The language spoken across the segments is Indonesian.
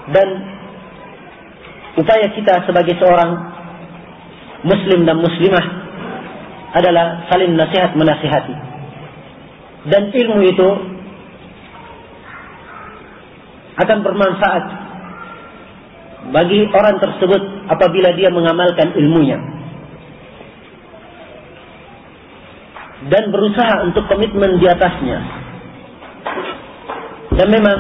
Dan upaya kita sebagai seorang muslim dan muslimah adalah saling nasihat menasihati. Dan ilmu itu akan bermanfaat bagi orang tersebut apabila dia mengamalkan ilmunya dan berusaha untuk komitmen di atasnya. Dan memang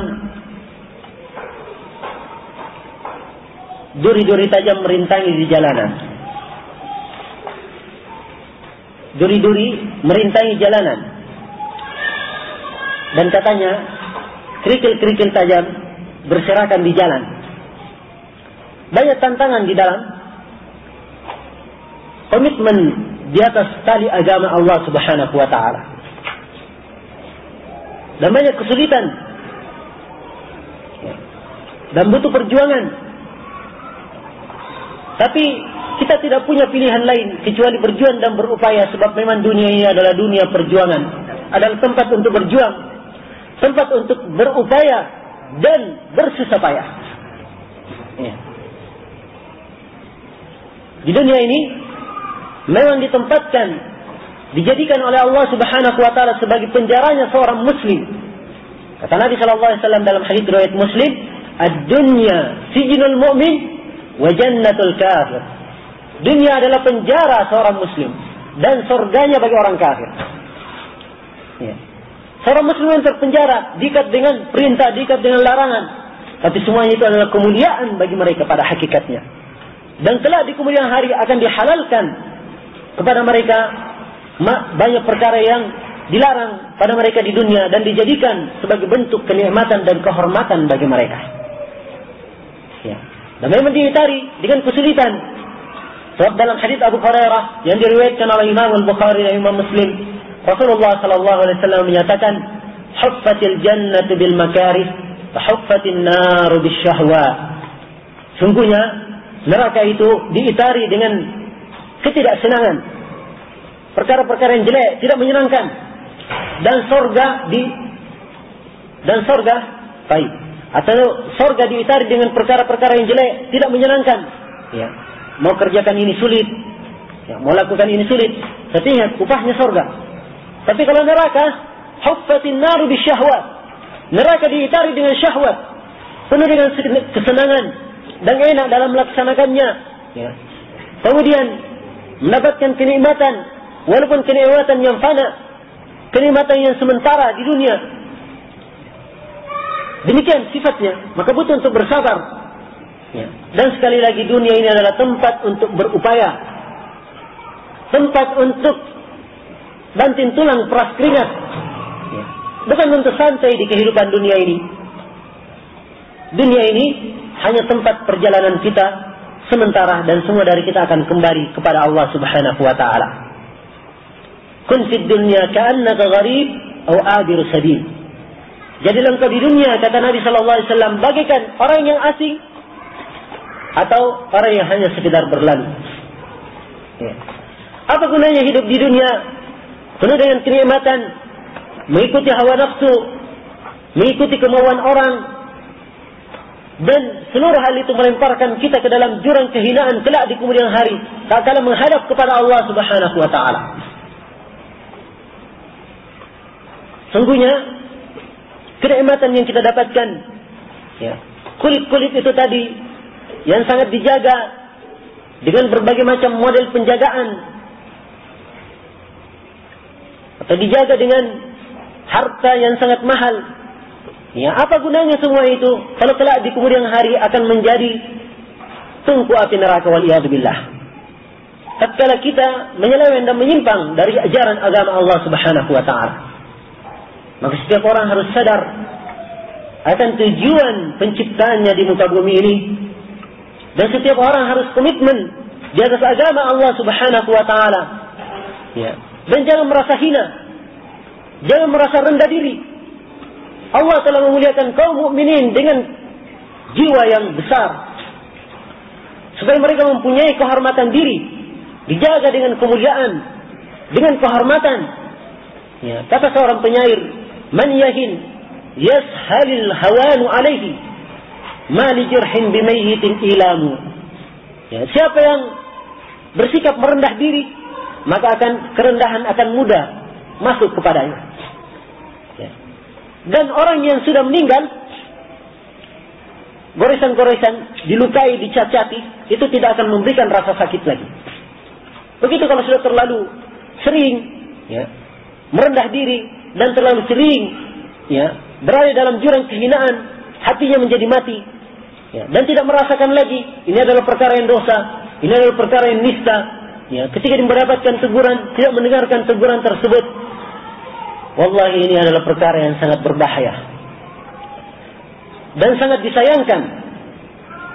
duri-duri tajam merintangi di jalanan. Duri-duri merintangi jalanan. Dan katanya kerikil-kerikil tajam berserakan di jalan. Banyak tantangan di dalam komitmen di atas tali agama Allah Subhanahu wa ta'ala. Dan banyak kesulitan. Dan butuh perjuangan. Tapi kita tidak punya pilihan lain kecuali berjuang dan berupaya, sebab memang dunia ini adalah dunia perjuangan. Adalah tempat untuk berjuang, tempat untuk berupaya dan bersusah payah. Di dunia ini memang ditempatkan, dijadikan oleh Allah Subhanahu wa taala sebagai penjaranya seorang muslim. Kata Nabi sallallahu alaihi wasallam dalam hadis riwayat Muslim, "Ad-dunya sijnul mu'min wa jannatul kafir." Dunia adalah penjara seorang muslim dan surganya bagi orang kafir. Seorang muslim yang terpenjara diikat dengan perintah, diikat dengan larangan, tapi semuanya itu adalah kemuliaan bagi mereka pada hakikatnya. Dan kelak di kemudian hari akan dihalalkan kepada mereka banyak perkara yang dilarang pada mereka di dunia dan dijadikan sebagai bentuk kenikmatan dan kehormatan bagi mereka. Dan memang diitari dengan kesulitan. Sebab dalam hadis Abu Hurairah yang diriwayatkan oleh Imam Al-Bukhari dan Imam Muslim, Rasulullah sallallahu alaihi wasallam menyatakan, "Huffatil jannatu bil makarih, wa huffatin naru bis syahwat." Sungguhnya neraka itu diitari dengan ketidaksenangan, perkara-perkara yang jelek, tidak menyenangkan, dan sorga baik, atau sorga diitari dengan perkara-perkara yang jelek, tidak menyenangkan. Mau kerjakan ini sulit, mau lakukan ini sulit, tapi ingat upahnya sorga. Tapi kalau neraka, huffatin naru bisyahwat, neraka diitari dengan syahwat, penuh dengan kesenangan dan enak dalam melaksanakannya. Kemudian mendapatkan kenikmatan, walaupun kenikmatan yang fana, kenikmatan yang sementara di dunia. Demikian sifatnya, maka butuh untuk bersabar. Dan sekali lagi dunia ini adalah tempat untuk berupaya, tempat untuk banting tulang peras keringat, bukan untuk santai di kehidupan dunia ini. Dunia ini hanya tempat perjalanan kita sementara, dan semua dari kita akan kembali kepada Allah Subhanahu wa ta'ala. Kun fid dunya ka'annaka gharib atau abiru sabil. Jadilah engkau di dunia, kata Nabi sallallahu alaihi wasallam, bagaikan orang yang asing atau orang yang hanya sekedar berlalu. Apa gunanya hidup di dunia penuh dengan kenikmatan, mengikuti hawa nafsu, mengikuti kemauan orang, dan seluruh hal itu melemparkan kita ke dalam jurang kehinaan kelak di kemudian hari, tak kala menghadap kepada Allah Subhanahu wa ta'ala. Sungguhnya kenikmatan yang kita dapatkan, kulit-kulit itu tadi yang sangat dijaga dengan berbagai macam model penjagaan, atau dijaga dengan harta yang sangat mahal. Apa gunanya semua itu kalau kelak di kemudian hari akan menjadi tungku api neraka, waliyadzubillah. Tatkala kita menyeleweng dan menyimpang dari ajaran agama Allah Subhanahu wa ta'ala, maka setiap orang harus sadar akan tujuan penciptaannya di muka bumi ini. Dan setiap orang harus komitmen di atas agama Allah Subhanahu wa ta'ala. Dan jangan merasa hina, jangan merasa rendah diri. Allah telah memuliakan kaum mukminin dengan jiwa yang besar, supaya mereka mempunyai kehormatan diri, dijaga dengan kemuliaan, dengan kehormatan. Kata seorang penyair, "Man yahin yashalil hawanu alaihi." ma li jirhin bimayyitin ilamu. Ya, siapa yang bersikap merendah diri, maka kerendahan akan mudah masuk kepadanya. Ya. Dan orang yang sudah meninggal, goresan-goresan, dilukai, dicacati, itu tidak akan memberikan rasa sakit lagi. Begitu kalau sudah terlalu sering ya, merendah diri dan terlalu sering ya, berada dalam jurang kehinaan, hatinya menjadi mati ya, dan tidak merasakan lagi ini adalah perkara yang dosa, ini adalah perkara yang nista ya. Ketika mendapatkan teguran, tidak mendengarkan teguran tersebut, wallahi ini adalah perkara yang sangat berbahaya dan sangat disayangkan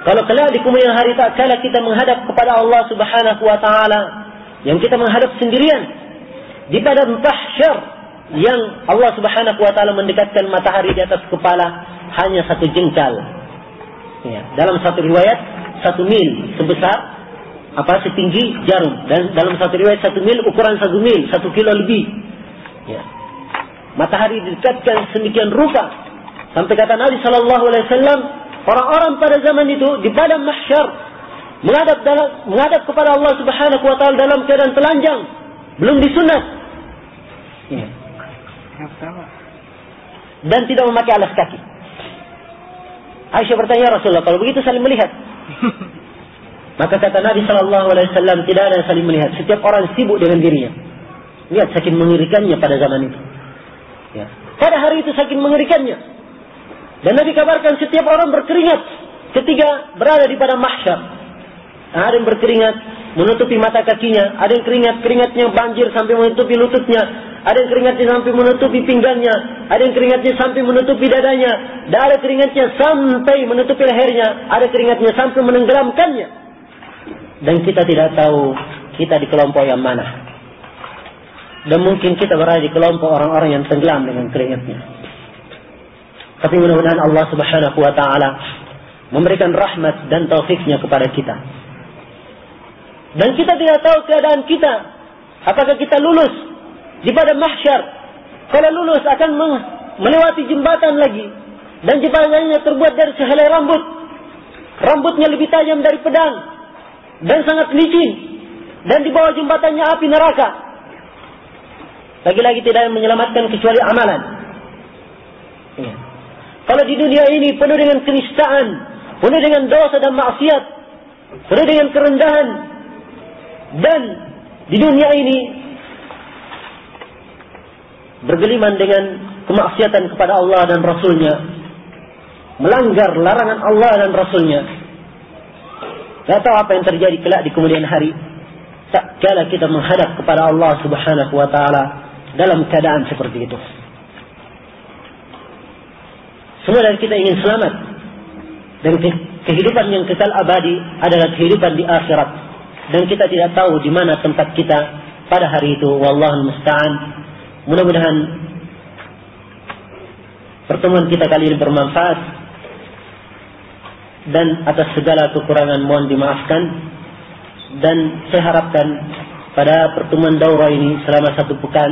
kalau kelak di kemudian hari tak kala kita menghadap kepada Allah Subhanahu wa taala, yang kita menghadap sendirian di padang mahsyar, yang Allah Subhanahu wa taala mendekatkan matahari di atas kepala hanya 1 jengkal. Ya, dalam satu riwayat 1 mil sebesar setinggi jarum, dan dalam satu riwayat 1 mil ukuran 1 mil, 1 kilo lebih. Ya. Matahari didekatkan sedemikian rupa sampai kata Nabi sallallahu alaihi wasallam, orang-orang pada zaman itu di padang mahsyar menghadap kepada Allah Subhanahu wa taala dalam keadaan telanjang, belum disunat. Ya. Dan tidak memakai alas kaki. Aisyah bertanya, Rasulullah, kalau begitu saling melihat? Maka kata Nabi sallallahu alaihi wasallam, tidak ada yang saling melihat. Setiap orang sibuk dengan dirinya. Lihat saking mengerikannya pada zaman itu. Ya. Pada hari itu saking mengerikannya. Dan Nabi kabarkan setiap orang berkeringat ketika berada di padang mahsyar. Ada yang berkeringat menutupi mata kakinya, ada yang keringatnya banjir sampai menutupi lututnya, ada yang keringatnya sampai menutupi pinggangnya, ada yang keringatnya sampai menutupi dadanya, dan ada keringatnya sampai menutupi lehernya, ada keringatnya sampai menenggelamkannya. Dan kita tidak tahu kita di kelompok yang mana. Dan mungkin kita berada di kelompok orang-orang yang tenggelam dengan keringatnya. Tapi mudah-mudahan Allah Subhanahu wa taala memberikan rahmat dan taufiknya kepada kita. Dan kita tidak tahu keadaan kita, apakah kita lulus di padang mahsyar. Kalau lulus akan melewati jembatan lagi, dan jembatannya terbuat dari sehelai rambut. Rambutnya lebih tajam dari pedang dan sangat licin, dan di bawah jembatannya api neraka. Lagi-lagi tidak yang menyelamatkan kecuali amalan. Ya. Kalau di dunia ini penuh dengan kenistaan, penuh dengan dosa dan maksiat, penuh dengan kerendahan, dan di dunia ini bergeliman dengan kemaksiatan kepada Allah dan Rasulnya, melanggar larangan Allah dan Rasulnya, tidak tahu apa yang terjadi kelak di kemudian hari. Tak kala kita menghadap kepada Allah Subhanahu wa taala dalam keadaan seperti itu. Semua dari kita ingin selamat, dan kehidupan yang kekal abadi adalah kehidupan di akhirat, dan kita tidak tahu di mana tempat kita pada hari itu. Wallahul musta'an. Mudah-mudahan pertemuan kita kali ini bermanfaat, dan atas segala kekurangan mohon dimaafkan. Dan saya harapkan pada pertemuan daurah ini selama 1 pekan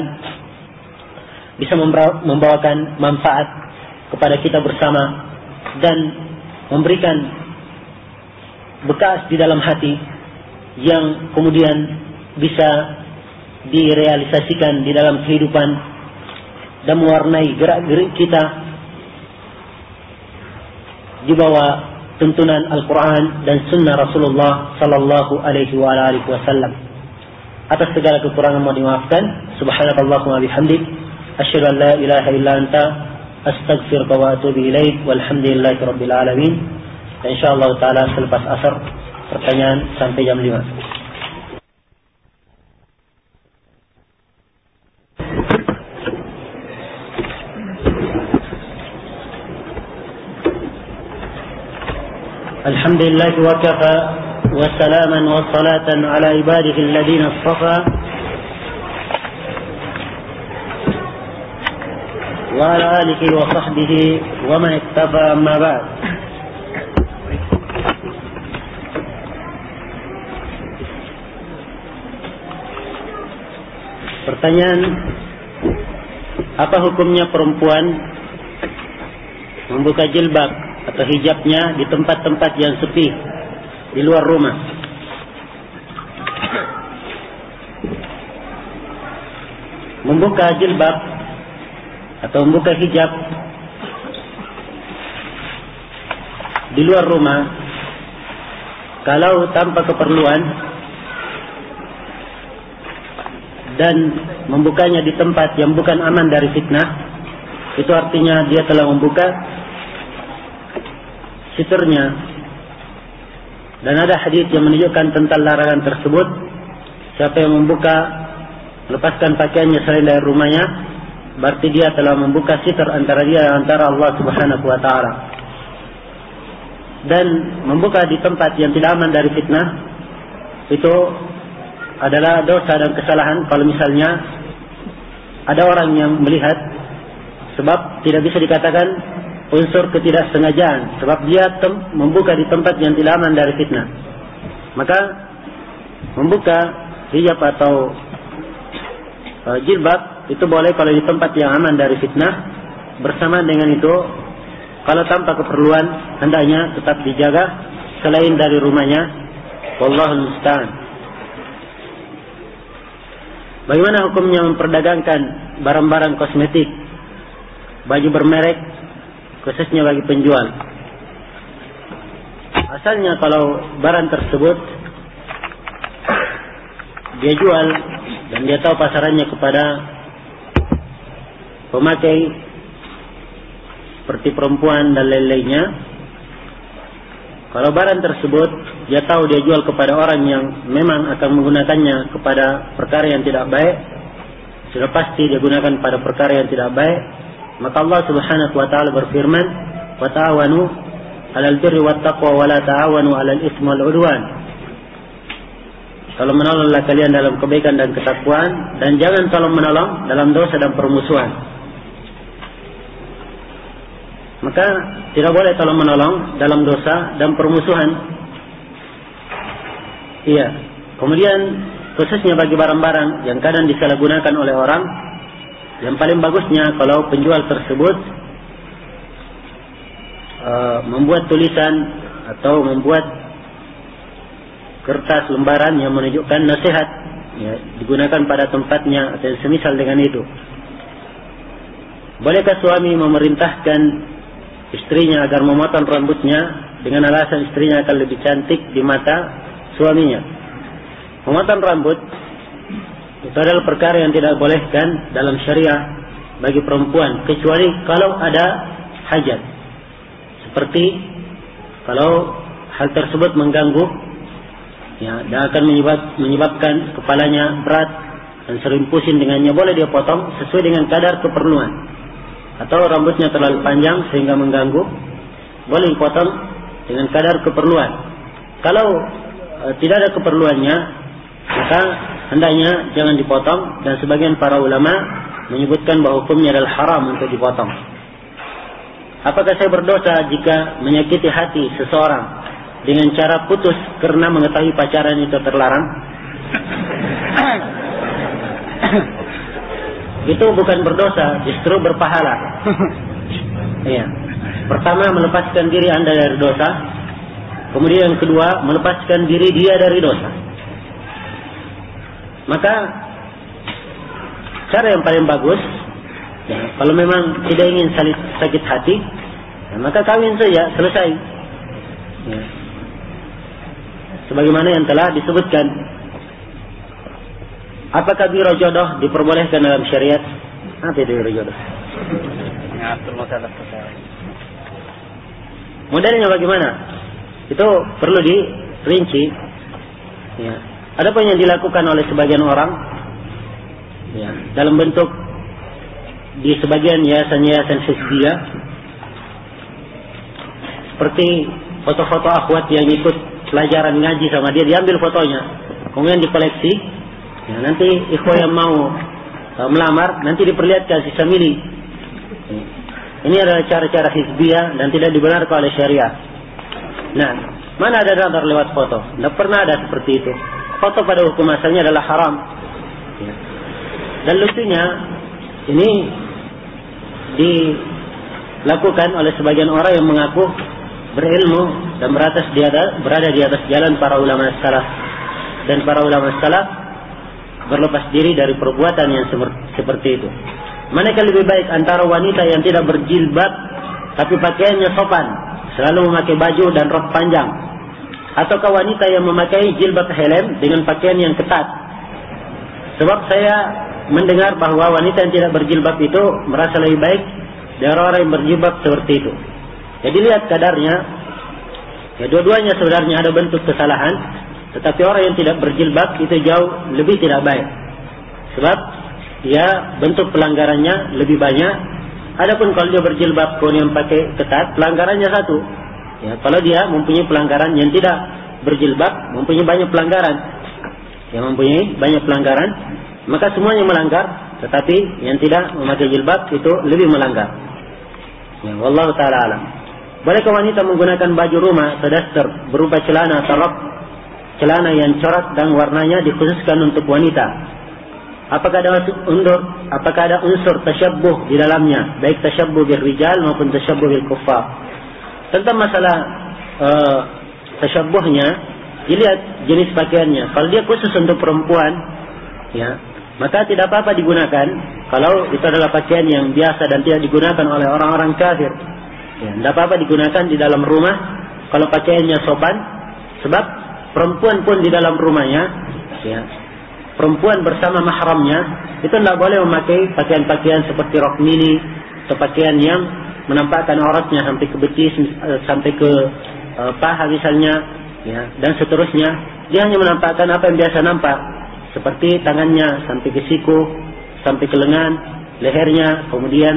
bisa membawakan manfaat kepada kita bersama, dan memberikan bekas di dalam hati yang kemudian bisa direalisasikan di dalam kehidupan dan mewarnai gerak-gerik kita di bawah tuntunan Al-Quran dan Sunnah Rasulullah Sallallahu Alaihi Wasallam. Atas segala kekurangan mohon dimaafkan. Subhanakallahumma bihamdik, asyhadu an la ilaha illa anta, astaghfiruka wa atubu ilaik. Walhamdulillahi rabbil alamin. Dan insyaallah taala selepas asar pertanyaan sampai jam 5. Alhamdulillah wa kafa wa salaman wa salatan ala ibadihi alladhina istafa wa ala alihi wa sahbihi wa man ittafa amma ba'd. Pertanyaan, apa hukumnya perempuan membuka jilbab atau hijabnya di tempat-tempat yang sepi di luar rumah. Membuka jilbab atau membuka hijab di luar rumah kalau tanpa keperluan dan membukanya di tempat yang bukan aman dari fitnah, itu artinya dia telah membuka sitrnya. Dan ada hadis yang menunjukkan tentang larangan tersebut. Siapa yang membuka, lepaskan pakaiannya selain dari rumahnya, berarti dia telah membuka sitr antara dia dan antara Allah Subhanahu wa taala. Dan membuka di tempat yang tidak aman dari fitnah itu adalah dosa dan kesalahan kalau misalnya ada orang yang melihat, sebab tidak bisa dikatakan unsur ketidaksengajaan, sebab dia membuka di tempat yang tidak aman dari fitnah. Maka membuka hijab atau jilbab itu boleh kalau di tempat yang aman dari fitnah. Bersama dengan itu, kalau tanpa keperluan, hendaknya tetap dijaga selain dari rumahnya. Wallahul musta'an. Bagaimana hukumnya memperdagangkan barang-barang kosmetik, baju bermerek, khususnya bagi penjual? Asalnya kalau barang tersebut dia jual dan dia tahu pasarannya kepada pemakai seperti perempuan dan lain-lainnya, kalau barang tersebut dia tahu dia jual kepada orang yang memang akan menggunakannya kepada perkara yang tidak baik, sudah pasti dia gunakan pada perkara yang tidak baik, maka Allah Subhanahu wa taala berfirman, "Wa ta'awanu 'alal birri wat taqwa wa la ta'awanu 'alal itsmi wal 'udwan." Tolong menolonglah kalian dalam kebaikan dan ketakwaan, dan jangan tolong menolong dalam dosa dan permusuhan. Maka tidak boleh tolong menolong dalam dosa dan permusuhan. Iya. Kemudian khususnya bagi barang-barang yang kadang disalahgunakan oleh orang, yang paling bagusnya kalau penjual tersebut membuat tulisan atau membuat kertas lembaran yang menunjukkan nasihat, ya, digunakan pada tempatnya atau semisal dengan itu. Bolehkah suami memerintahkan istrinya agar memotong rambutnya dengan alasan istrinya akan lebih cantik di mata suaminya? Memotong rambut itu adalah perkara yang tidak bolehkan dalam syariah bagi perempuan, kecuali kalau ada hajat. Seperti kalau hal tersebut mengganggu, ya, dan akan menyebabkan kepalanya berat dan sering pusing dengannya, boleh dia potong sesuai dengan kadar keperluan. Atau rambutnya terlalu panjang sehingga mengganggu, boleh dipotong dengan kadar keperluan. Kalau tidak ada keperluannya, maka hendaknya jangan dipotong, dan sebagian para ulama menyebutkan bahwa hukumnya adalah haram untuk dipotong. Apakah saya berdosa jika menyakiti hati seseorang dengan cara putus karena mengetahui pacaran itu terlarang? Itu bukan berdosa, justru berpahala. Iya. Pertama, melepaskan diri Anda dari dosa. Kemudian yang kedua, melepaskan diri dia dari dosa. Maka cara yang paling bagus, ya, kalau memang tidak ingin sakit hati, ya, maka kawin saja, selesai. Ya. Sebagaimana yang telah disebutkan. Apakah biro jodoh diperbolehkan dalam syariat? Apa itu biro jodoh? Mengatur masalah perkara. Modelnya bagaimana? Itu perlu dirinci. Ya. Ada pun yang dilakukan oleh sebagian orang, ya, dalam bentuk di sebagian yayasan-yayasan hizbiyah, seperti foto-foto akhwat yang ikut pelajaran ngaji sama dia, diambil fotonya, kemudian dikoleksi. Ya, nanti ikhwah yang mau melamar nanti diperlihatkan sisa mili. Ini adalah cara-cara hizbiyah dan tidak dibenarkan oleh syariah. Nah, mana ada nazar lewat foto? Tidak pernah ada seperti itu. Foto pada hukum asalnya adalah haram. Ya. Dan lucunya ini dilakukan oleh sebagian orang yang mengaku berilmu dan berada di atas jalan para ulama salaf. Dan para ulama salaf berlepas diri dari perbuatan yang seperti itu. Manakah lebih baik antara wanita yang tidak berjilbab tapi pakaiannya sopan, selalu memakai baju dan rok panjang, ataukah wanita yang memakai jilbab helm dengan pakaian yang ketat? Sebab saya mendengar bahwa wanita yang tidak berjilbab itu merasa lebih baik dari orang yang berjilbab seperti itu. Jadi lihat kadarnya. Ya, dua-duanya sebenarnya ada bentuk kesalahan, tetapi orang yang tidak berjilbab itu jauh lebih tidak baik. Sebab ya bentuk pelanggarannya lebih banyak. Adapun kalau dia berjilbab kemudian pakai ketat, pelanggarannya satu. Ya, kalau dia mempunyai pelanggaran, yang tidak berjilbab mempunyai banyak pelanggaran. Yang mempunyai banyak pelanggaran, maka semuanya melanggar, tetapi yang tidak memakai jilbab itu lebih melanggar. Ya, wallahu taala alam. Bolehkah wanita menggunakan baju rumah atau daster berupa celana atau rok, celana yang corak dan warnanya dikhususkan untuk wanita? Apakah ada unsur tasyabbuh di dalamnya, baik tasyabbuh bil rijal maupun tasyabbuh bil kuffar? Tentang masalah tasyabbuhnya, dilihat jenis pakaiannya. Kalau dia khusus untuk perempuan, ya, maka tidak apa-apa digunakan. Kalau itu adalah pakaian yang biasa dan tidak digunakan oleh orang-orang kafir, ya, tidak apa-apa digunakan di dalam rumah kalau pakaiannya sopan. Sebab perempuan pun di dalam rumahnya, ya, perempuan bersama mahramnya itu tidak boleh memakai pakaian-pakaian seperti rok mini atau pakaian yang menampakkan auratnya sampai ke betis, sampai ke paha misalnya, ya, dan seterusnya. Dia hanya menampakkan apa yang biasa nampak, seperti tangannya sampai ke siku, sampai ke lengan, lehernya, kemudian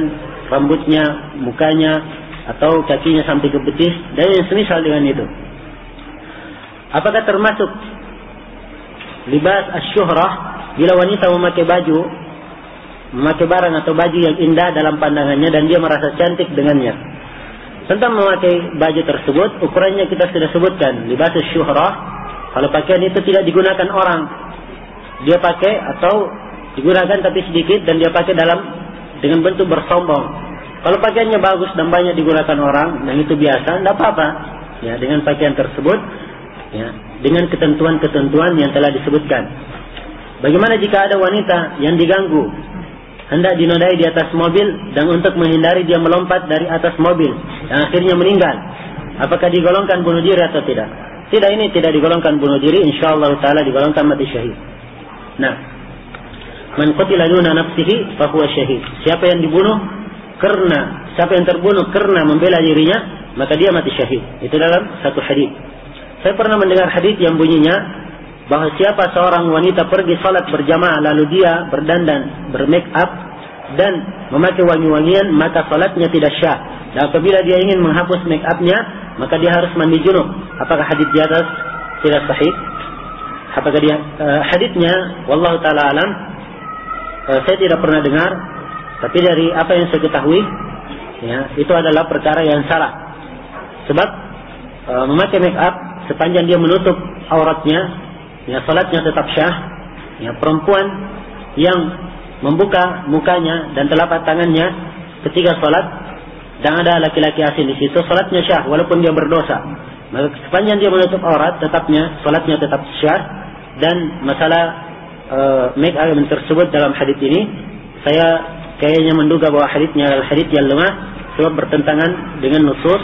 rambutnya, mukanya, atau kakinya sampai ke betis, dan yang semisal dengan itu. Apakah termasuk libas asyuhrah bila wanita memakai barang atau baju yang indah dalam pandangannya dan dia merasa cantik dengannya? Tentang memakai baju tersebut, ukurannya kita sudah sebutkan. Libas asyuhrah, kalau pakaian itu tidak digunakan orang, dia pakai atau digunakan tapi sedikit dan dia pakai dengan bentuk bersombong. Kalau pakaiannya bagus dan banyak digunakan orang dan itu biasa, tidak apa-apa. Ya, dengan pakaian tersebut, ya, dengan ketentuan-ketentuan yang telah disebutkan. Bagaimana jika ada wanita yang diganggu, hendak dinodai di atas mobil, dan untuk menghindari dia melompat dari atas mobil dan akhirnya meninggal? Apakah digolongkan bunuh diri atau tidak? Tidak, ini tidak digolongkan bunuh diri, insyaallah taala digolongkan mati syahid. Nah, man qutila duna nafsihi fa huwa syahid. Siapa yang terbunuh karena membela dirinya, maka dia mati syahid. Itu dalam satu hadis. Saya pernah mendengar hadis yang bunyinya bahwa siapa seorang wanita pergi salat berjamaah lalu dia berdandan, bermake up dan memakai wangi-wangian, maka salatnya tidak syah. Dan apabila dia ingin menghapus make upnya, maka dia harus mandi junub. Apakah hadis di atas tidak sahih? Apakah dia hadisnya wallahu taala alam, saya tidak pernah dengar, tapi dari apa yang saya ketahui, ya, itu adalah perkara yang salah. Sebab memakai make up sepanjang dia menutup auratnya, ya, salatnya tetap syah. Ya, perempuan yang membuka mukanya dan telapak tangannya ketika salat dan ada laki-laki asing di situ, salatnya syah walaupun dia berdosa. Maka sepanjang dia menutup aurat, salatnya tetap syah. Dan masalah make up tersebut dalam hadis ini, saya kayaknya menduga bahwa hadisnya adalah hadis yang lemah sebab bertentangan dengan nusus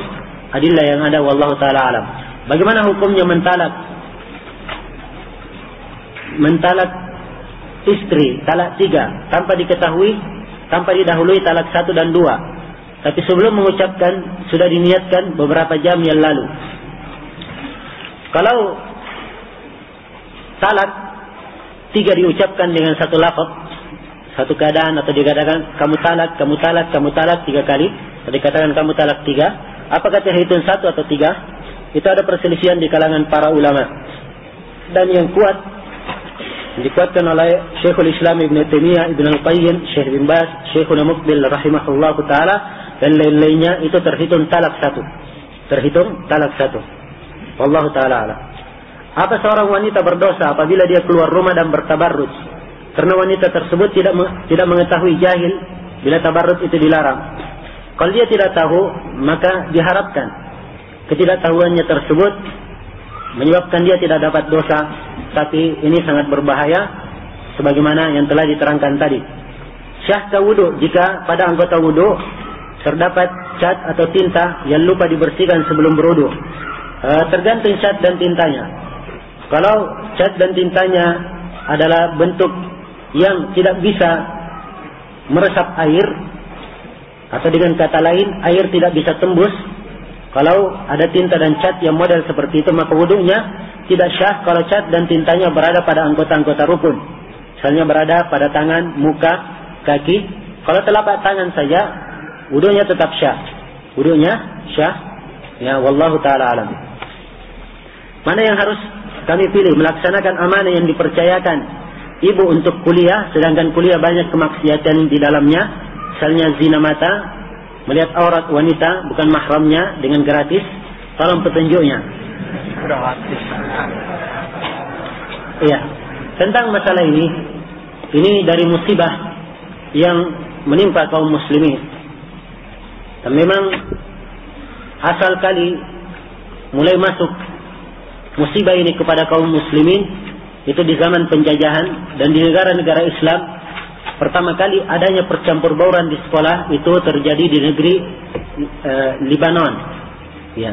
adillah yang ada, wallahu taala alam. Bagaimana hukumnya mentalak istri talak 3 tanpa didahului talak 1 dan 2, tapi sebelum mengucapkan sudah diniatkan beberapa jam yang lalu? Kalau talak 3 diucapkan dengan satu lafaz, satu keadaan, atau dikatakan kamu talak 3 kali, atau dikatakan kamu talak 3, apakah terhitung 1 atau 3? Itu ada perselisihan di kalangan para ulama. Dan yang kuat dikuatkan oleh Syekhul Islam Ibn Taimiyah, Ibn Al-Qayyim, Syekh bin Baz, Syekhuna Muqbil rahimahullah taala dan lain-lainnya, itu terhitung talak 1. Wallahu taala alam. Apa seorang wanita berdosa apabila dia keluar rumah dan bertabarruj? Karena wanita tersebut tidak mengetahui, jahil bila tabarruj itu dilarang. Kalau dia tidak tahu, maka diharapkan ketidaktahuannya tersebut menyebabkan dia tidak dapat dosa, tapi ini sangat berbahaya sebagaimana yang telah diterangkan tadi. Syah wudu, jika pada anggota wudu terdapat cat atau tinta yang lupa dibersihkan sebelum berwudu. Tergantung cat dan tintanya. Kalau cat dan tintanya adalah bentuk yang tidak bisa meresap air, atau dengan kata lain air tidak bisa tembus, kalau ada tinta dan cat yang model seperti itu, maka wudunya tidak syah kalau cat dan tintanya berada pada anggota-anggota rukun. Misalnya berada pada tangan, muka, kaki. Kalau telapak tangan saja, wudunya tetap syah. Wudunya syah. Ya, wallahu taala alam. Mana yang harus kami pilih? Melaksanakan amanah yang dipercayakan ibu untuk kuliah, sedangkan kuliah banyak kemaksiatan di dalamnya, misalnya zina mata, melihat aurat wanita bukan mahramnya dengan gratis. Tolong petunjuknya. Gratis. Iya. Tentang masalah ini dari musibah yang menimpa kaum muslimin. Dan memang asal kali mulai masuk musibah ini kepada kaum muslimin itu di zaman penjajahan, dan di negara-negara Islam pertama kali adanya percampur bauran di sekolah itu terjadi di negeri Lebanon. Ya.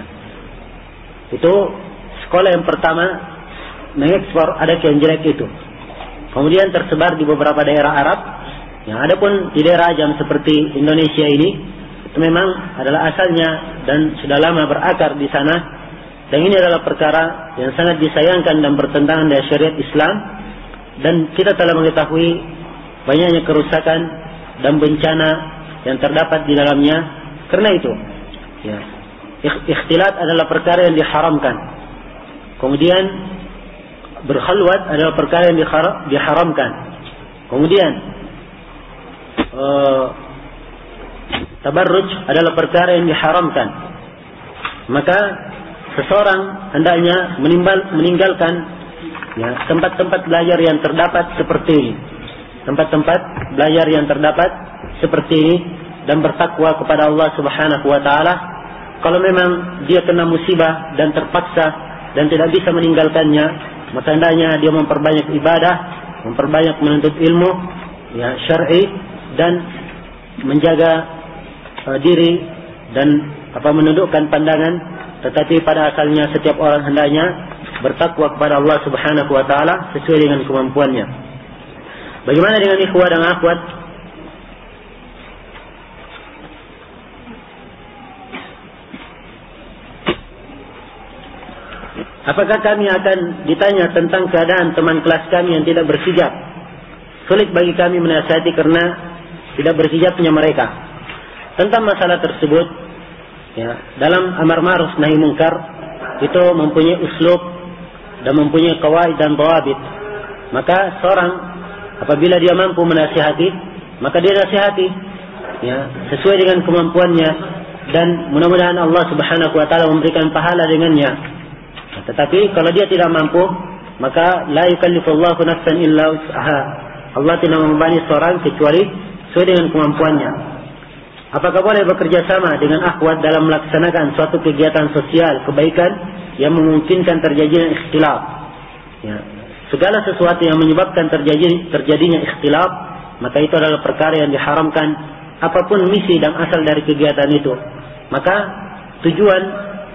Itu sekolah yang pertama mengekspor adat yang jelek itu. Kemudian tersebar di beberapa daerah Arab. Yang ada pun di daerah Ajam seperti Indonesia ini, itu memang adalah asalnya dan sudah lama berakar di sana. Dan ini adalah perkara yang sangat disayangkan dan bertentangan dengan syariat Islam. Dan kita telah mengetahui banyaknya kerusakan dan bencana yang terdapat di dalamnya. Karena itu, ya, ikhtilat adalah perkara yang diharamkan. Kemudian berkhalwat adalah perkara yang diharamkan. Kemudian tabarruj adalah perkara yang diharamkan. Maka seseorang hendaknya meninggalkan ya, tempat-tempat belajar yang terdapat seperti ini. Tempat-tempat belajar yang terdapat seperti ini, dan bertakwa kepada Allah Subhanahu wa taala. Kalau memang dia kena musibah dan terpaksa dan tidak bisa meninggalkannya, maka hendaknya dia memperbanyak ibadah, memperbanyak menuntut ilmu ya syar'i, dan menjaga diri dan menundukkan pandangan. Tetapi pada asalnya setiap orang hendaknya bertakwa kepada Allah Subhanahu wa taala sesuai dengan kemampuannya. Bagaimana dengan ikhwah dan akhwat? Apakah kami akan ditanya tentang keadaan teman kelas kami yang tidak berhijab? Sulit bagi kami menasihati karena tidak berhijabnya mereka. Tentang masalah tersebut, ya, dalam amar ma'ruf nahi mungkar itu mempunyai uslub dan mempunyai qawaid dan dhawabit. Maka seorang apabila dia mampu menasihati, maka dia nasihati ya, sesuai dengan kemampuannya, dan mudah-mudahan Allah Subhanahu wa taala memberikan pahala dengannya. Tetapi kalau dia tidak mampu, maka la yukallifullahu nafsan illa wus'aha. Allah tidak membebani seorang kecuali sesuai dengan kemampuannya. Apakah boleh bekerja sama dengan akhwat dalam melaksanakan suatu kegiatan sosial kebaikan yang memungkinkan terjadinya ikhtilaf? Ya. Segala sesuatu yang menyebabkan terjadinya ikhtilaf, maka itu adalah perkara yang diharamkan. Apapun misi dan asal dari kegiatan itu, maka tujuan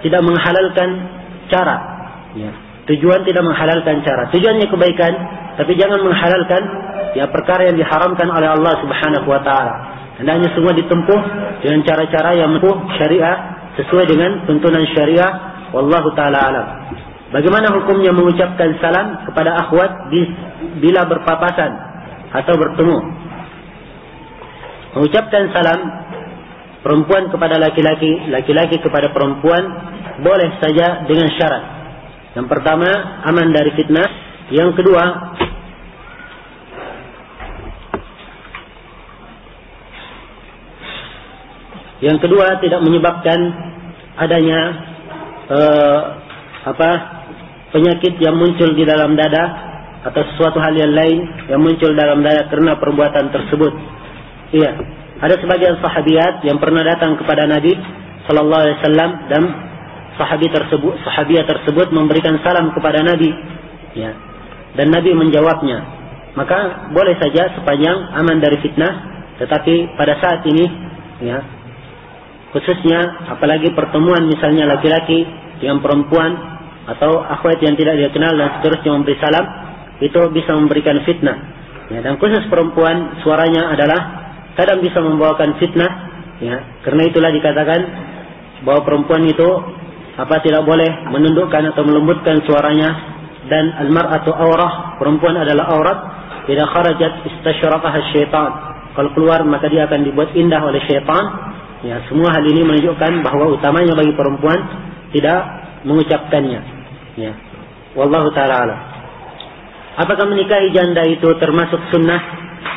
tidak menghalalkan cara. Ya. Tujuan tidak menghalalkan cara. Tujuannya kebaikan, tapi jangan menghalalkan ya perkara yang diharamkan oleh Allah Subhanahu wa taala. Hendaknya semua ditempuh dengan cara-cara yang menempuh syariah sesuai dengan tuntunan syariah. Wallahu taala alam. Bagaimana hukumnya mengucapkan salam kepada akhwat bila berpapasan atau bertemu? Mengucapkan salam perempuan kepada laki-laki, laki-laki kepada perempuan boleh saja dengan syarat. Yang pertama, aman dari fitnah. Yang kedua tidak menyebabkan adanya penyakit yang muncul di dalam dada atau sesuatu hal yang lain yang muncul dalam dada karena perbuatan tersebut. Iya, ada sebagian sahabiat yang pernah datang kepada Nabi sallallahu alaihi wasallam dan sahabiah tersebut memberikan salam kepada Nabi, ya, dan Nabi menjawabnya, maka boleh saja sepanjang aman dari fitnah. Tetapi pada saat ini, ya, khususnya apalagi pertemuan misalnya laki-laki dengan perempuan atau akhwat yang tidak dia kenal dan seterusnya memberi salam, itu bisa memberikan fitnah, ya, dan khusus perempuan suaranya adalah kadang bisa membawakan fitnah, ya, karena itulah dikatakan bahwa perempuan itu tidak boleh menundukkan atau melembutkan suaranya, dan al-mar'atu aurah, perempuan adalah aurat, idza kharajat istasyrafaha syaitan, kalau keluar maka dia akan dibuat indah oleh syaitan, ya. Semua hal ini menunjukkan bahwa utamanya bagi perempuan tidak mengucapkannya, ya. Wallahu taala alam. Apakah menikahi janda itu termasuk sunnah?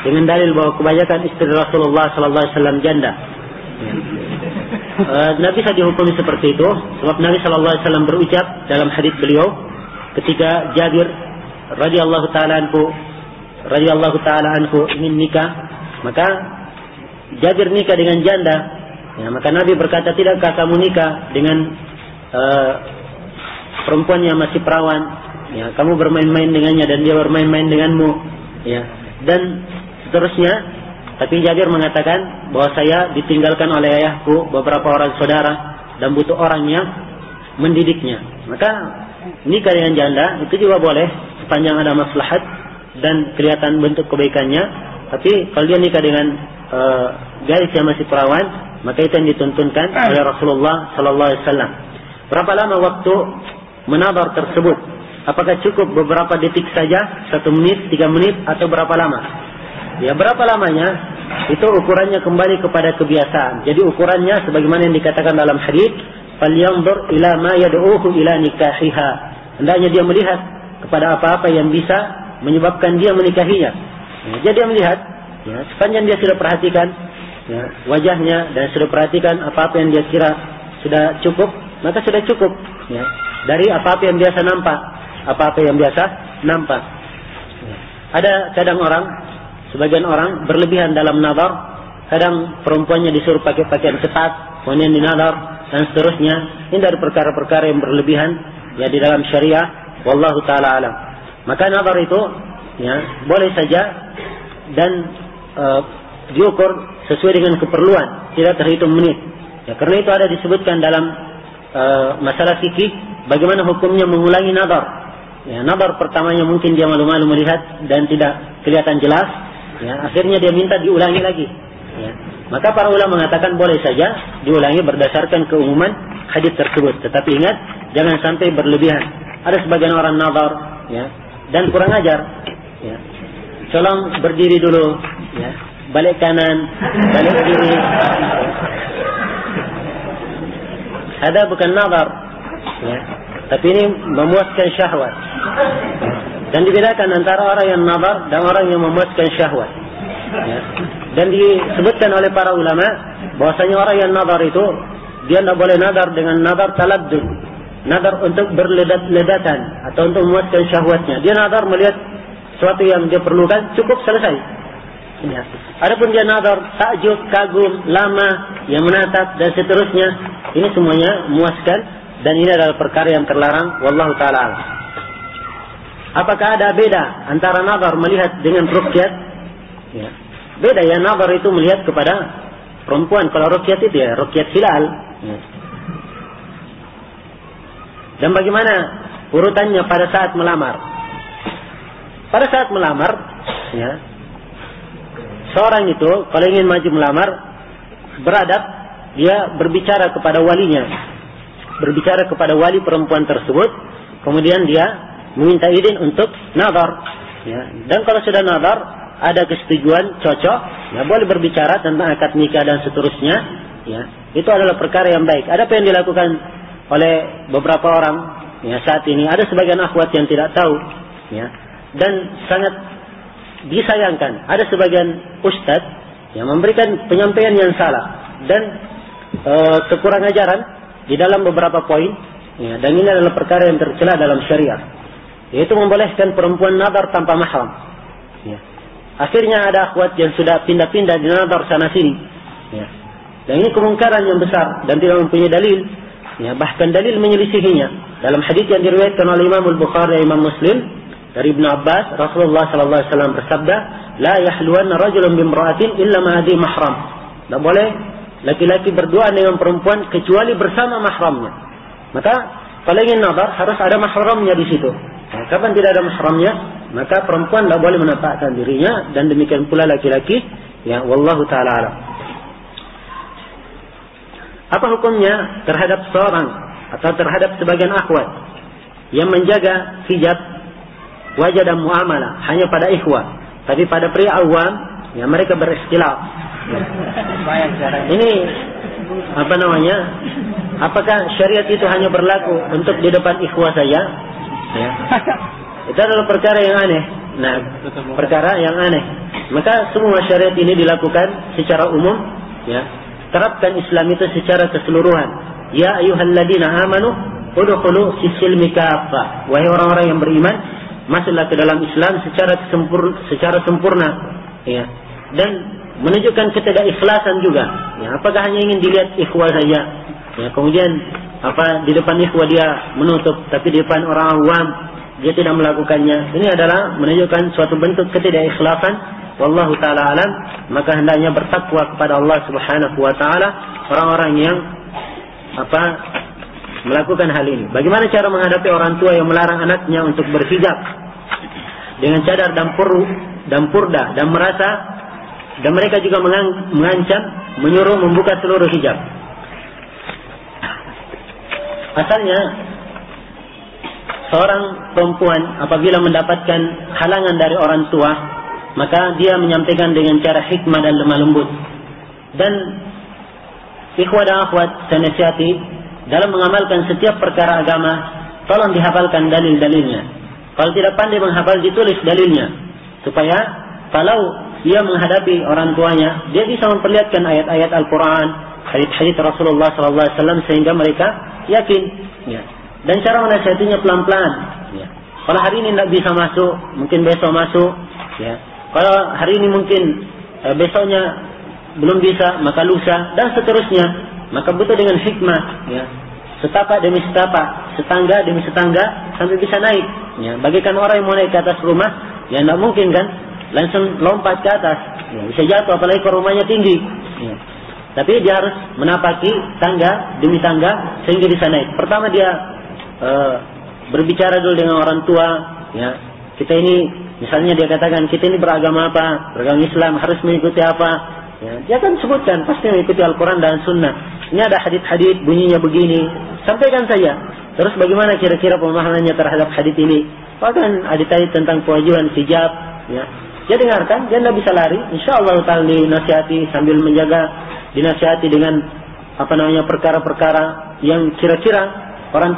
Dengan dalil bahwa kebanyakan istri Rasulullah sallallahu alaihi wasallam janda, ya. Nabi bisa dihukumi seperti itu, sebab Nabi sallallahu alaihi wasallam berucap dalam hadis beliau ketika Jabir radhiyallahu taala anhu ingin nikah, maka Jabir nikah dengan janda, ya, maka Nabi berkata, tidakkah kamu nikah dengan perempuan yang masih perawan, ya, kamu bermain-main dengannya dan dia bermain-main denganmu, ya, dan seterusnya. Tapi Jabir mengatakan bahwa saya ditinggalkan oleh ayahku, beberapa orang saudara, dan butuh orang yang mendidiknya. Maka nikah dengan janda itu juga boleh sepanjang ada maslahat dan kelihatan bentuk kebaikannya. Tapi kalau dia nikah dengan gadis yang masih perawan, maka itu yang dituntunkan oleh Rasulullah sallallahu alaihi wasallam. Berapa lama waktu menadar tersebut? Apakah cukup beberapa detik saja, 1 menit, 3 menit, atau berapa lama? Ya, berapa lamanya itu ukurannya kembali kepada kebiasaan. Jadi ukurannya sebagaimana yang dikatakan dalam hadis, falyanzur ila ma yad'uhu ila nikahiha. Hendaknya dia melihat kepada apa-apa yang bisa menyebabkan dia menikahinya. Ya, jadi dia melihat, ya, sepanjang dia sudah perhatikan, ya, wajahnya dan sudah perhatikan apa-apa yang dia kira sudah cukup, maka sudah cukup, ya, dari apa-apa yang biasa nampak, Ya. Ada kadang sebagian orang berlebihan dalam nazar, kadang perempuannya disuruh pakai pakaian ketat, kemudian dinazar dan seterusnya. Ini dari perkara-perkara yang berlebihan, ya, di dalam syariah. Wallahu taala alam. Maka nazar itu, ya, boleh saja dan diukur sesuai dengan keperluan, tidak terhitung menit. Ya, karena itu ada disebutkan dalam masalah fikih bagaimana hukumnya mengulangi nazar. Ya, nazar pertamanya mungkin dia malu-malu melihat dan tidak kelihatan jelas, ya, akhirnya dia minta diulangi lagi, ya. Maka para ulama mengatakan boleh saja diulangi berdasarkan keumuman hadis tersebut, tetapi ingat jangan sampai berlebihan. Ada sebagian orang nazar, ya, dan kurang ajar, ya. Tolong berdiri dulu, ya, balik kanan, balik kiri. Ada bukan nazar, ya, tapi ini memuaskan syahwat. Dan dibedakan antara orang yang nazar dan orang yang memuaskan syahwat, ya. Dan disebutkan oleh para ulama bahwasanya orang yang nazar itu dia tidak boleh nazar dengan nazar taladdud, nazar untuk berledat-ledatan atau untuk memuaskan syahwatnya. Dia nazar melihat sesuatu yang dia perlukan, cukup, selesai, ya. Adapun dia nazar takjub, kagum, lama, yang menatap dan seterusnya, ini semuanya memuaskan, dan ini adalah perkara yang terlarang. Wallahu taala alam. Apakah ada beda antara nazar melihat dengan ruqyat? Ya. Beda, ya, nazar itu melihat kepada perempuan. Kalau ruqyat itu, ya, ruqyat hilal, ya. Dan bagaimana urutannya pada saat melamar? Pada saat melamar, ya, seorang itu kalau ingin maju melamar, beradab, dia berbicara kepada walinya, berbicara kepada wali perempuan tersebut, kemudian dia meminta izin untuk nazar, ya. Dan kalau sudah nazar, ada kesetujuan cocok, ya, boleh berbicara tentang akad nikah dan seterusnya, ya. Itu adalah perkara yang baik. Ada apa yang dilakukan oleh beberapa orang, ya, saat ini. Ada sebagian akhwat yang tidak tahu, ya, dan sangat disayangkan. Ada sebagian ustadz yang memberikan penyampaian yang salah dan kekurang ajaran di dalam beberapa poin, ya, dan ini adalah perkara yang tercela dalam syariah, yaitu membolehkan perempuan nazar tanpa mahram, ya. Akhirnya ada akhwat yang sudah pindah-pindah di nazar sana sini, ya. Dan ini kemungkaran yang besar dan tidak mempunyai dalil Ya, bahkan dalil menyelisihinya. Dalam hadis yang diriwayatkan oleh Imam Al-Bukhari dan Imam Muslim dari Ibnu Abbas, Rasulullah sallallahu alaihi wasallam bersabda, "La yahluwanna rajulun bimra'atin illa ma'adi mahram." Tidak boleh laki-laki berduaan dengan perempuan kecuali bersama mahramnya. Maka kalau ingin nazar harus ada mahramnya di situ. Nah, kapan tidak ada mahramnya, maka perempuan tidak boleh menampakkan dirinya, dan demikian pula laki-laki. Ya, wallahu taala alam. Apa hukumnya terhadap seorang atau terhadap sebagian akhwat yang menjaga hijab, wajah dan muamalah hanya pada ikhwah, tapi pada pria awam, ya mereka berikhtilaf. Ini apa namanya? Apakah syariat itu hanya berlaku untuk di depan ikhwah saja? Ya. Itu adalah perkara yang aneh. Nah, perkara yang aneh. Maka semua syariat ini dilakukan secara umum. Ya. Terapkan Islam itu secara keseluruhan. Ya ayyuhalladzina amanu udkhulu fis-silmi kaffah. Wahai orang-orang yang beriman, masuklah ke dalam Islam secara sempurna. Ya. Dan menunjukkan ketidakikhlasan juga. Ya, apakah hanya ingin dilihat ikhwah saja? Ya, kemudian di depan ikhwah dia menutup, tapi di depan orang awam dia tidak melakukannya. Ini adalah menunjukkan suatu bentuk ketidakikhlasan. Wallahu ta'ala alam. Maka hendaknya bertakwa kepada Allah subhanahu wa ta'ala orang-orang yang melakukan hal ini. Bagaimana cara menghadapi orang tua yang melarang anaknya untuk berhijab dengan cadar dan purda, dan mereka juga mengancam menyuruh membuka seluruh hijab. Asalnya seorang perempuan apabila mendapatkan halangan dari orang tua, maka dia menyampaikan dengan cara hikmah dan lemah lembut. Dan ikhwah dan akhwat, saya nasihati dalam mengamalkan setiap perkara agama, tolong dihafalkan dalil-dalilnya. Kalau tidak pandai menghafal, ditulis dalilnya, supaya kalau dia menghadapi orang tuanya, dia bisa memperlihatkan ayat-ayat Al-Quran, hadits-hadits Rasulullah SAW, sehingga mereka yakin. Ya. Dan cara menasihatinya pelan-pelan. Ya. Kalau hari ini tidak bisa masuk, mungkin besok masuk. Ya. Kalau hari ini mungkin besoknya belum bisa, maka lusa, dan seterusnya. Maka butuh dengan hikmah, ya. Setapak demi setapak, setangga demi setangga, sampai bisa naik. Ya. Bagaikan orang yang mau naik ke atas rumah, ya tidak mungkin kan, langsung lompat ke atas. Ya. Bisa jatuh, apalagi kalau rumahnya tinggi. Ya. Tapi dia harus menapaki tangga demi tangga sehingga bisa naik. Pertama dia berbicara dulu dengan orang tua. Ya. Kita ini, misalnya dia katakan, kita ini beragama apa? Beragama Islam, harus mengikuti apa? Ya, dia akan sebutkan, pasti mengikuti Al-Quran dan Sunnah. Ini ada hadits-hadits, bunyinya begini. Sampaikan saja. Terus bagaimana kira-kira pemahamannya terhadap hadits ini? Bahkan hadits tentang kewajiban hijab. Ya. Dia dengarkan, dia tidak bisa lari. InsyaAllah ta'ala dinasihati sambil menjaga, dinasihati dengan perkara-perkara yang kira-kira orang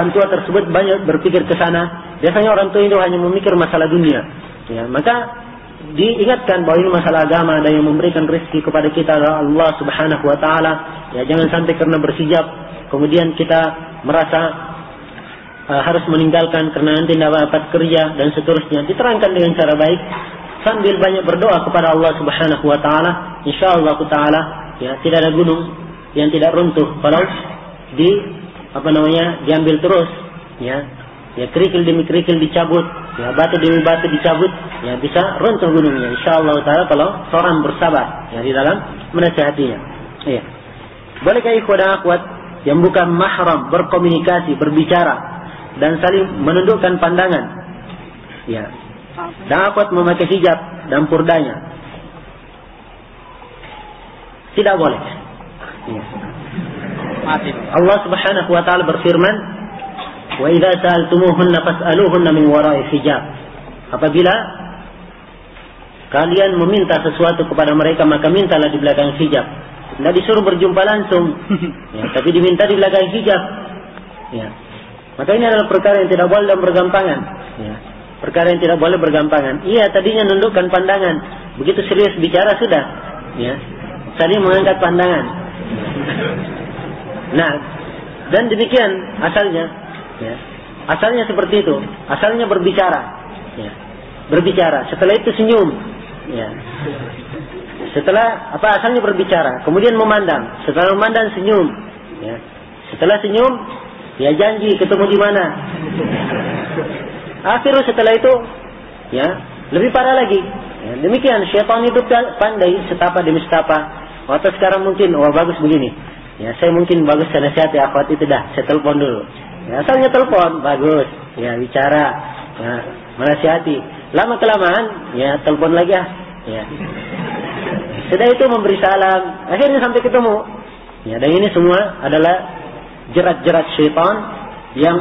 tua tersebut banyak berpikir ke sana. Biasanya orang tua itu hanya memikir masalah dunia. Ya, maka diingatkan bahwa ini masalah agama, dan yang memberikan rezeki kepada kita adalah Allah Subhanahu wa taala. Ya, jangan sampai karena berhijab kemudian kita merasa harus meninggalkan karena nanti tidak dapat kerja dan seterusnya. Diterangkan dengan cara baik sambil banyak berdoa kepada Allah Subhanahu wa taala. Insyaallah taala, ya, tidak ada gunung yang tidak runtuh kalau diambil terus, ya kerikil demi kerikil dicabut, ya batu demi batu dicabut, ya bisa runtuh gunungnya. Insyaallah taala kalau seorang bersabar, ya di dalam menasihatinya. Ya. Bolehkah ikhwah dan akhwat yang bukan mahram berkomunikasi, berbicara dan saling menundukkan pandangan? Ya. Dan akhwat memakai hijab dan purdanya? Tidak boleh. Ya. Allah Subhanahu wa taala berfirman, "Wa idza sa'altumuhunna fas'aluhunna min wara'i hijab." Apabila kalian meminta sesuatu kepada mereka, maka mintalah di belakang hijab. Tidak disuruh berjumpa langsung, ya, tapi diminta di belakang hijab. Ya. Maka ini adalah perkara yang tidak boleh dan bergampangan. Ya. Perkara yang tidak boleh bergampangan. Iya, tadinya nundukkan pandangan, begitu serius bicara sudah, ya, saling mengangkat pandangan. Nah, dan demikian asalnya, ya, asalnya seperti itu, asalnya berbicara, ya, berbicara. Setelah itu senyum, ya. Setelah asalnya berbicara, kemudian memandang. Setelah memandang senyum, ya. Setelah senyum, ya janji ketemu di mana. Akhirnya setelah itu, ya lebih parah lagi. Ya, demikian syaitan itu pandai setapa demi setapa. Waktu sekarang mungkin, bagus begini. Ya saya mungkin bagus saya nasihati akhwat itu dah. Saya telepon dulu. Ya asalnya telepon bagus. Ya bicara, ya menasihati. Lama kelamaan, ya telepon lagi ya. Ya. Sudah itu memberi salam. Akhirnya sampai ketemu. Ya dan ini semua adalah jerat-jerat syaitan yang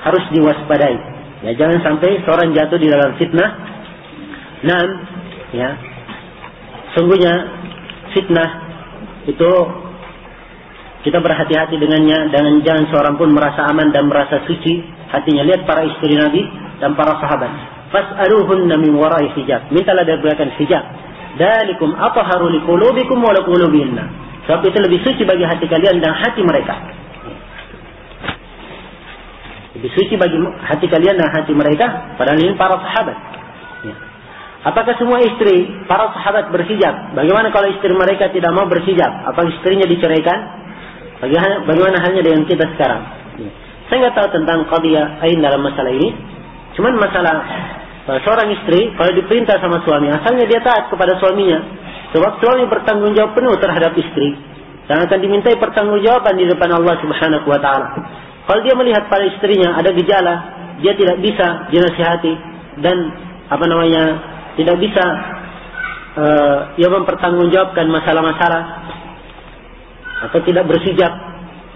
harus diwaspadai. Ya jangan sampai seorang jatuh di dalam fitnah. Dan ya sungguhnya fitnah itu kita berhati-hati dengannya, dan jangan seorang pun merasa aman dan merasa suci hatinya. Lihat para istri Nabi dan para sahabat. Fas'aluhunna min wara'i hijab. Mintalah dari belakang hijab. Dalikum athaharu liqulubikum wa liqulubihinna. Sebab itu lebih suci bagi hati kalian dan hati mereka. Lebih suci bagi hati kalian dan hati mereka. Padahal ini para sahabat. Ya. Apakah semua istri para sahabat berhijab? Bagaimana kalau istri mereka tidak mau berhijab? Apakah istrinya diceraikan? Bagaimana halnya dengan kita sekarang? Ya. Saya nggak tahu tentang qadiyah ain dalam masalah ini. Cuman masalah seorang istri kalau diperintah sama suami, asalnya dia taat kepada suaminya. Sebab suami bertanggung jawab penuh terhadap istri dan akan dimintai pertanggungjawaban di depan Allah Subhanahu wa taala. Kalau dia melihat pada istrinya ada gejala, dia tidak bisa dinasihati dan tidak bisa ia mempertanggungjawabkan masalah-masalah atau tidak berhijab,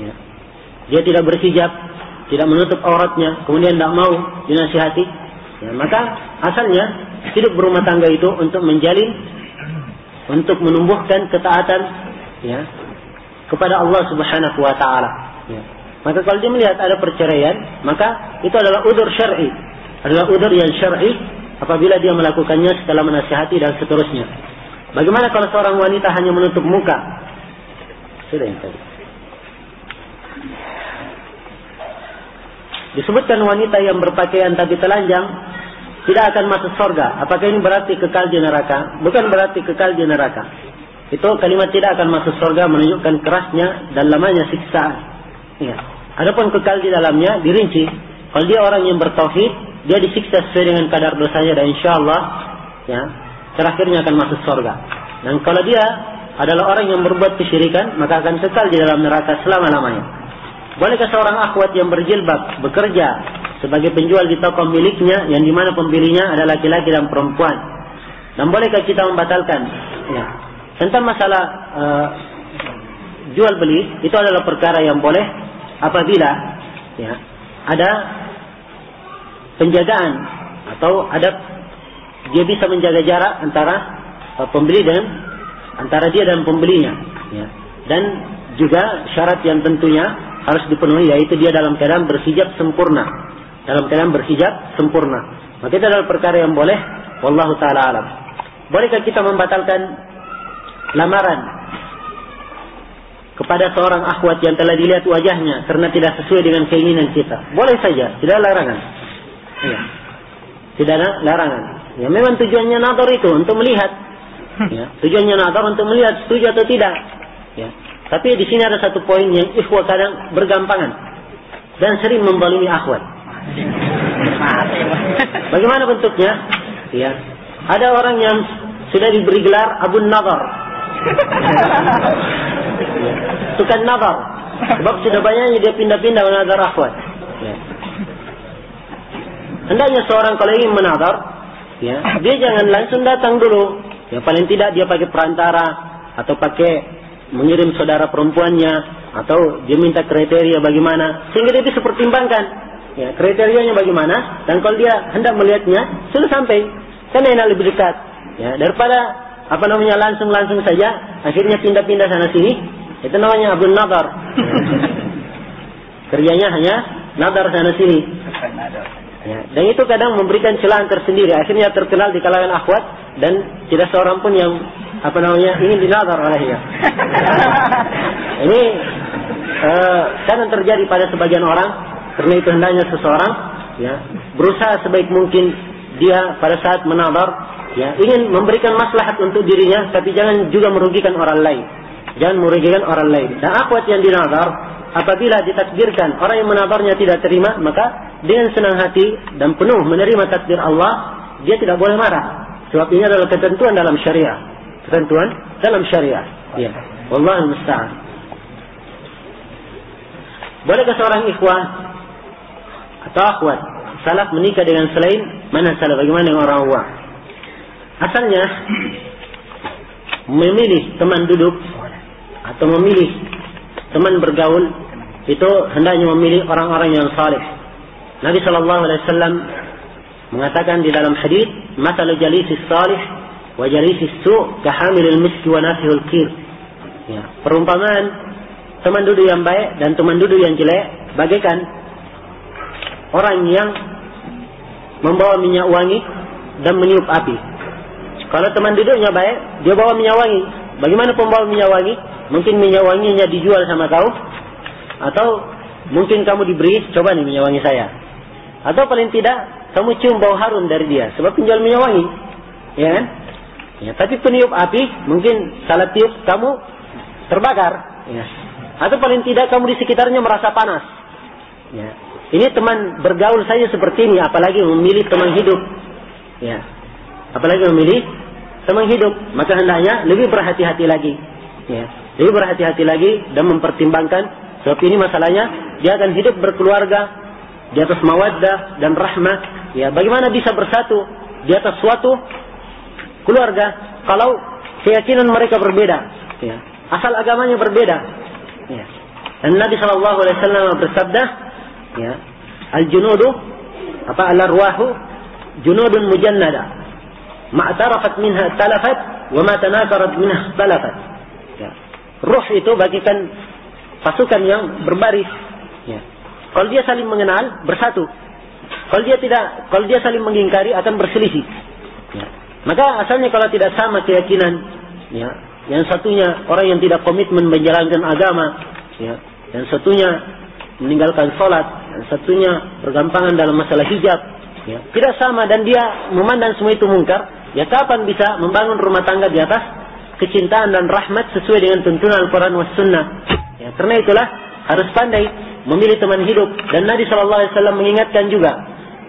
ya. Dia tidak berhijab, tidak menutup auratnya, kemudian tidak mau dinasihati, ya, maka asalnya hidup berumah tangga itu untuk menjalin, untuk menumbuhkan ketaatan, ya, kepada Allah Subhanahu wa taala, ya. Maka kalau dia melihat ada perceraian, maka itu adalah udzur syar'i, adalah udzur yang syar'i apabila dia melakukannya setelah menasihati dan seterusnya. Bagaimana kalau seorang wanita hanya menutup muka? Sudah yang tadi. Disebutkan wanita yang berpakaian tapi telanjang tidak akan masuk surga. Apakah ini berarti kekal di neraka? Bukan berarti kekal di neraka. Itu kalimat tidak akan masuk surga menunjukkan kerasnya dan lamanya siksaan. Ya. Adapun kekal di dalamnya dirinci. Kalau dia orang yang bertauhid, dia disiksa sesuai dengan kadar dosanya dan insyaallah, ya, terakhirnya akan masuk surga. Dan kalau dia adalah orang yang berbuat kesyirikan, maka akan kekal di dalam neraka selama-lamanya. Bolehkah seorang akhwat yang berjilbab bekerja sebagai penjual di toko miliknya yang dimana pembelinya adalah laki-laki dan perempuan? Dan bolehkah kita membatalkan? Ya. Tentang masalah jual beli itu adalah perkara yang boleh apabila, ya, ada penjagaan atau ada dia bisa menjaga jarak antara pembeli dan antara dia dan pembelinya, ya. Dan juga syarat yang tentunya harus dipenuhi, yaitu dia dalam keadaan berhijab sempurna. Dalam keadaan berhijab sempurna. Maka itu adalah perkara yang boleh. Wallahu ta'ala alam. Bolehkah kita membatalkan lamaran kepada seorang akhwat yang telah dilihat wajahnya karena tidak sesuai dengan keinginan kita? Boleh saja, tidak larangan. Ya. Tidak ada larangan. Ya, memang tujuannya nazar itu untuk melihat. Ya, tujuannya nazar untuk melihat setuju atau tidak. Ya. Tapi di sini ada satu poin yang ikhwah kadang bergampangan dan sering membalimi akhwat. Bagaimana bentuknya? Ya. Ada orang yang sudah diberi gelar Abu Nazar. Ya. Tukang nazar. Sebab sudah banyaknya dia pindah-pindah menazar akhwat. Ya. Hendaknya seorang kalau ingin menazar, ya, dia jangan langsung datang dulu. Ya, paling tidak dia pakai perantara atau pakai mengirim saudara perempuannya atau dia minta kriteria bagaimana sehingga dia bisa pertimbangkan, ya, kriterianya bagaimana, dan kalau dia hendak melihatnya sudah sampai, kan enak lebih dekat, ya, daripada langsung saja akhirnya pindah-pindah sana sini. Itu namanya Abu Nazar. Kerjanya hanya nazar sana sini. Ya, dan itu kadang memberikan celahan tersendiri, akhirnya terkenal di kalangan akhwat dan tidak seorang pun yang ingin dinazar olehnya. Ini kadang terjadi pada sebagian orang. Karena itu hendaknya seseorang, ya, berusaha sebaik mungkin dia pada saat menazar, ya, ingin memberikan maslahat untuk dirinya, tapi jangan juga merugikan orang lain. Jangan merugikan orang lain. Dan akhwat yang dinazar apabila ditakdirkan orang yang menabarnya tidak terima, maka dengan senang hati dan penuh menerima takdir Allah, dia tidak boleh marah. Sebab ini adalah ketentuan dalam syariah. Ketentuan dalam syariah. Ya. Wallahul musta'an. Bolehkah seorang ikhwah atau akhwat salaf menikah dengan selain mana salaf? Bagaimana dengan orang awam? Asalnya memilih teman duduk atau memilih teman bergaul itu hendaknya memilih orang-orang yang saleh. Nabi SAW mengatakan di dalam hadis, "Mathalu jalisis salih wa jalisis su' kahamilil miski wa nafihul qir." Ya, perumpamaan teman duduk yang baik dan teman duduk yang jelek bagaikan orang yang membawa minyak wangi dan meniup api. Kalau teman duduknya baik, dia bawa minyak wangi. Bagaimana pembawa minyak wangi? Mungkin minyak wanginya dijual sama kau, atau mungkin kamu diberi, coba nih minyak wangi saya. Atau paling tidak, kamu cium bau harum dari dia, sebab penjual minyak wangi. Ya kan? Ya, tapi peniup api, mungkin salah tiup, kamu terbakar. Ya. Atau paling tidak, kamu di sekitarnya merasa panas. Ya. Ini teman bergaul saja seperti ini, apalagi memilih teman hidup. Ya. Apalagi memilih teman hidup, maka hendaknya lebih berhati-hati lagi. Ya. Lebih berhati-hati lagi dan mempertimbangkan, sebab ini masalahnya, dia akan hidup berkeluarga di atas mawaddah dan rahmah. Ya, bagaimana bisa bersatu di atas suatu keluarga kalau keyakinan mereka berbeda, ya, asal agamanya berbeda. Ya. Dan Nabi SAW bersabda, ya, al-junudu al-arwahu junudun mujannada, ma'tarafat minha talafat wa ma tanakarat minha talafat. Ya. Ruh itu bagikan pasukan yang berbaris. Ya. Kalau dia saling mengenal, bersatu. Kalau dia saling mengingkari, akan berselisih. Ya. Maka asalnya kalau tidak sama keyakinan, ya, yang satunya orang yang tidak komitmen menjalankan agama, ya, yang satunya meninggalkan sholat, yang satunya bergampangan dalam masalah hijab, ya, tidak sama dan dia memandang semua itu mungkar, ya kapan bisa membangun rumah tangga di atas kecintaan dan rahmat sesuai dengan tuntunan Al-Quran was Sunnah. Ya, karena itulah harus pandai memilih teman hidup. Dan Nabi SAW mengingatkan juga,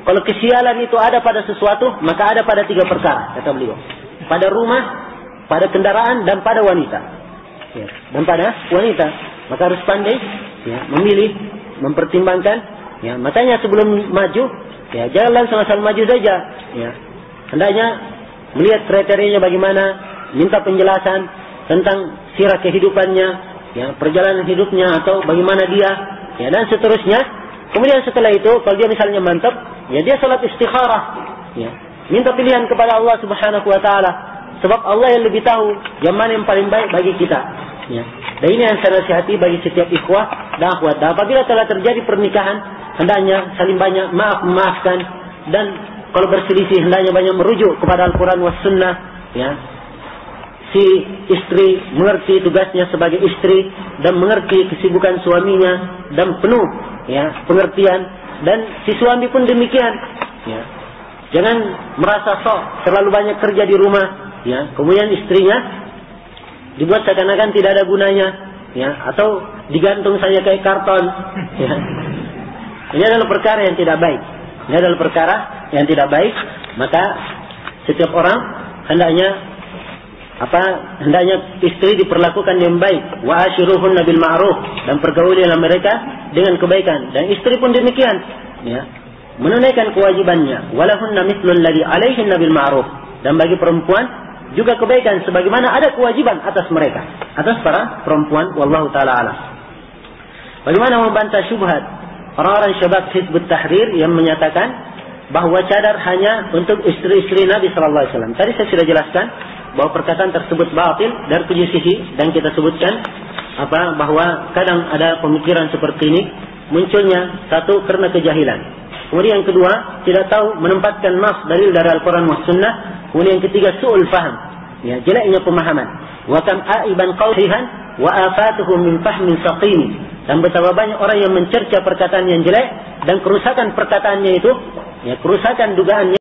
kalau kesialan itu ada pada sesuatu, maka ada pada 3 perkara, kata beliau. Pada rumah, pada kendaraan, dan pada wanita. Ya, dan pada wanita. Maka harus pandai, ya, memilih, mempertimbangkan. Ya, makanya sebelum maju, ya, jangan langsung asal maju saja. Ya, hendaknya melihat kriterianya bagaimana, minta penjelasan tentang sirah kehidupannya, ya, perjalanan hidupnya atau bagaimana dia, ya, dan seterusnya. Kemudian setelah itu, kalau dia misalnya mantap, ya dia salat istikharah, ya, minta pilihan kepada Allah Subhanahu wa taala, sebab Allah yang lebih tahu yang mana yang paling baik bagi kita. Ya. Dan ini yang saya nasihati bagi setiap ikhwah dan akhwat. Dan apabila telah terjadi pernikahan, hendaknya saling banyak memaafkan, dan kalau berselisih hendaknya banyak merujuk kepada Al-Quran was Sunnah. Ya. Si istri mengerti tugasnya sebagai istri dan mengerti kesibukan suaminya dan penuh, ya, pengertian, dan si suami pun demikian. Ya. Jangan merasa sok terlalu banyak kerja di rumah, ya, kemudian istrinya dibuat seakan-akan tidak ada gunanya, ya, atau digantung saja kayak karton. Ya. Ini adalah perkara yang tidak baik. Ini adalah perkara yang tidak baik. Maka setiap orang hendaknya istri diperlakukan yang baik. Wa ashiruhunna bil ma'ruf, dan pergaulilah mereka dengan kebaikan. Dan istri pun demikian, ya, menunaikan kewajibannya. Walahunna mithlul ladzi 'alaihinna bil ma'ruf, dan bagi perempuan juga kebaikan sebagaimana ada kewajiban atas mereka, atas para perempuan. Wallahu taala alam. Bagaimana membantah syubhat orang-orang syabab Hizbut Tahrir yang menyatakan bahwa cadar hanya untuk istri-istri Nabi sallallahu alaihi wasallam. Tadi saya sudah jelaskan bahwa perkataan tersebut batil dari 7 sisi, dan kita sebutkan bahwa kadang ada pemikiran seperti ini munculnya, satu, karena kejahilan. Kemudian yang kedua, tidak tahu menempatkan nas dalil dari Al-Quran was Sunnah. Kemudian yang ketiga, su'ul faham, ya, jeleknya pemahaman. Wa kam aiban qawlihan wa afatuhu min fahmin saqim, dan betapa banyak orang yang mencerca perkataan yang jelek dan kerusakan perkataannya itu, ya, kerusakan dugaannya